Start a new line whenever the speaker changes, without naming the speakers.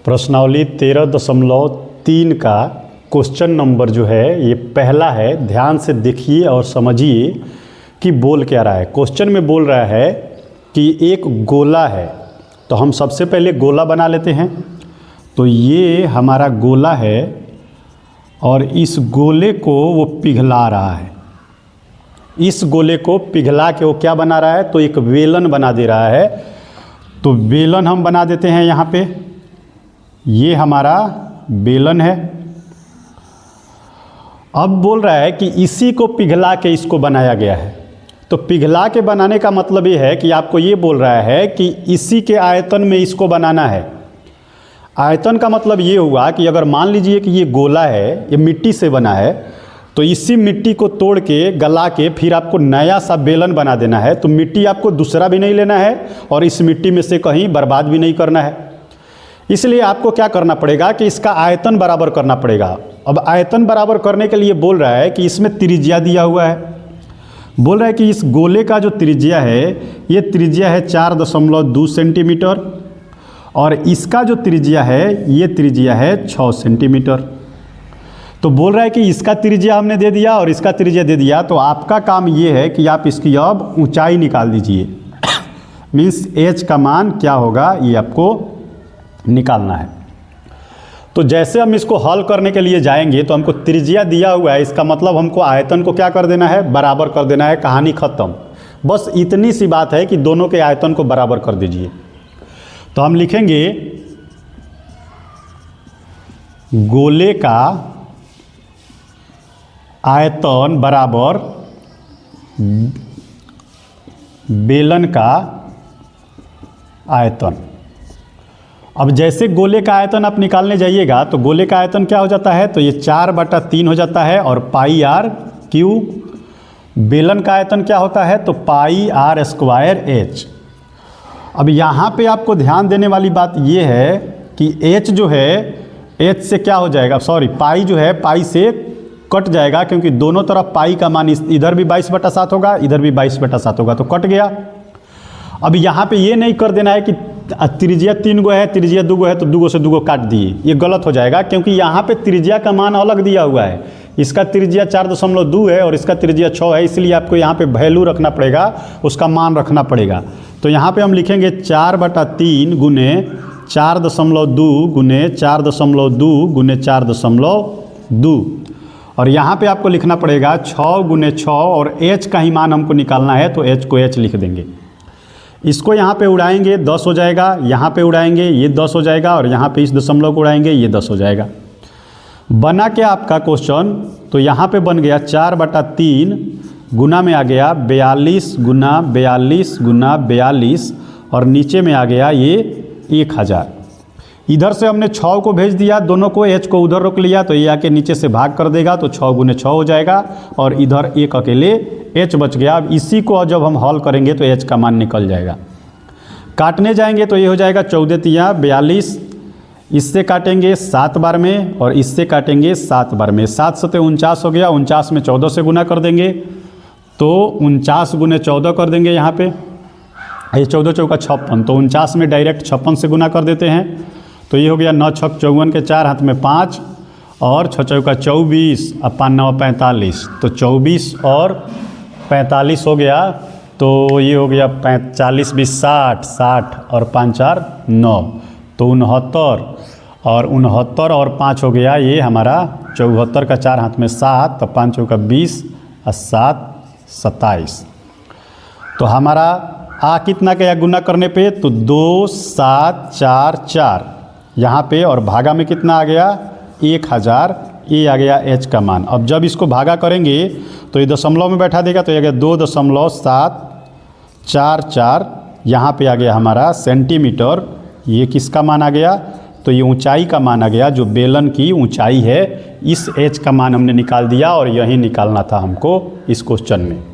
प्रश्नावली 13.3 का question number जो है ये पहला है। ध्यान से देखिए और समझिए कि बोल क्या रहा है। क्वेश्चन में बोल रहा है कि एक गोला है, तो हम सबसे पहले गोला बना लेते हैं। तो ये हमारा गोला है और इस गोले को वो पिघला रहा है। इस गोले को पिघला के वो क्या बना रहा है, तो एक बेलन बना दे रहा है। तो बेलन हम बना देते हैं यहाँ पे। ये हमारा बेलन है। अब बोल रहा है कि इसी को पिघला के इसको बनाया गया है। तो पिघला के बनाने का मतलब ये है कि आपको ये बोल रहा है कि इसी के आयतन में इसको बनाना है। आयतन का मतलब ये हुआ कि अगर मान लीजिए कि ये गोला है, ये मिट्टी से बना है, तो इसी मिट्टी को तोड़ के गला के फिर आपको नया सा बेलन बना देना है। तो मिट्टी आपको दूसरा भी नहीं लेना है और इस मिट्टी में से कहीं बर्बाद भी नहीं करना है। इसलिए आपको क्या करना पड़ेगा कि इसका आयतन बराबर करना पड़ेगा। अब आयतन बराबर करने के लिए बोल रहा है कि इसमें त्रिज्या दिया हुआ है। बोल रहा है कि इस गोले का जो त्रिज्या है, ये त्रिज्या है 4.2 सेंटीमीटर और इसका जो त्रिज्या है, ये त्रिज्या है 6 सेंटीमीटर। तो बोल रहा है कि इसका त्रिज्या हमने दे दिया और इसका त्रिज्या दे दिया। तो आपका काम ये है कि आप इसकी अब ऊंचाई निकाल दीजिए। मीन्स एच का मान क्या होगा ये आपको निकालना है। तो जैसे हम इसको हल करने के लिए जाएंगे तो हमको त्रिज्या दिया हुआ है, इसका मतलब हमको आयतन को क्या कर देना है, बराबर कर देना है। कहानी खत्म। बस इतनी सी बात है कि दोनों के आयतन को बराबर कर दीजिए। तो हम लिखेंगे गोले का आयतन बराबर बेलन का आयतन। अब जैसे गोले का आयतन आप निकालने जाइएगा तो गोले का आयतन क्या हो जाता है, तो ये 4/3 हो जाता है और पाई आर क्यू। बेलन का आयतन क्या होता है, तो पाई आर स्क्वायर एच। अब यहाँ पे आपको ध्यान देने वाली बात ये है कि एच जो है, एच से क्या हो जाएगा, सॉरी पाई जो है पाई से कट जाएगा, क्योंकि दोनों तरफ पाई का मान इधर भी 22/7 होगा, इधर भी 22/7 होगा, तो कट गया। अब यहाँ पे ये नहीं कर देना है कि त्रिज्या 3 गो है, त्रिज्या 2 गो है, तो 2 गो से 2 गो काट दिए। ये गलत हो जाएगा, क्योंकि यहाँ पे त्रिज्या का मान अलग दिया हुआ है। इसका त्रिज्या 4.2 है और इसका त्रिज्या 6 है, इसलिए आपको यहाँ पे वैल्यू रखना पड़ेगा, उसका मान रखना पड़ेगा। तो यहाँ पे हम लिखेंगे 4/3 गुने 4.2 गुने 4.2 गुने 4.2 और यहाँ पे आपको लिखना पड़ेगा 6 गुने 6 और h का ही मान हमको निकालना है, तो h को h लिख देंगे। इसको यहाँ पे उड़ाएंगे 10 हो जाएगा, यहाँ पे उड़ाएंगे ये 10 हो जाएगा और यहाँ पे इस दशमलव को उड़ाएंगे ये 10 हो जाएगा। बना क्या आपका क्वेश्चन, तो यहाँ पे बन गया 4/3 गुना में आ गया 42 गुना 42 गुना 42 और नीचे में आ गया ये 1000। इधर से हमने 6 को भेज दिया, दोनों को h को उधर रोक लिया, तो ये आके नीचे से भाग कर देगा, तो 6 गुने 6 हो जाएगा और इधर एक अकेले h बच गया। अब इसी को जब हम हल करेंगे तो h का मान निकल जाएगा। काटने जाएंगे तो ये हो जाएगा 14 तिया 42, इससे काटेंगे 7 बार में और इससे काटेंगे 7 बार में। 7 सते 49 हो गया, 49 में 14 से गुना कर देंगे, तो 49 गुने 14 कर देंगे। यहाँ पे ये 14 चौका 56, तो 49 में डायरेक्ट 56 से गुना कर देते हैं। तो ये हो गया 9 छक 54 के 4 हाथ में 5 और 6 चौका 24 और 5 9 45, तो 24 और 45 हो गया। तो ये हो गया 40 20 60 60 और 5 4 9, तो 69 और 69 और 5 हो गया ये हमारा 74 का 4 हाथ में 7, तो 5 चौका 20 और 7 27। तो हमारा आ कितना गया गुना करने पे, तो 2 7 4 4 यहाँ पे और भागा में कितना आ गया 1000, ये आ गया h का मान। अब जब इसको भागा करेंगे तो ये दशमलव में बैठा देगा, तो ये आ गया 2.744, यहाँ पे आ गया हमारा सेंटीमीटर। ये किसका मान आ गया, तो ये ऊंचाई का मान आ गया, जो बेलन की ऊंचाई है। इस h का मान हमने निकाल दिया और यही निकालना था हमको इस क्वेश्चन में।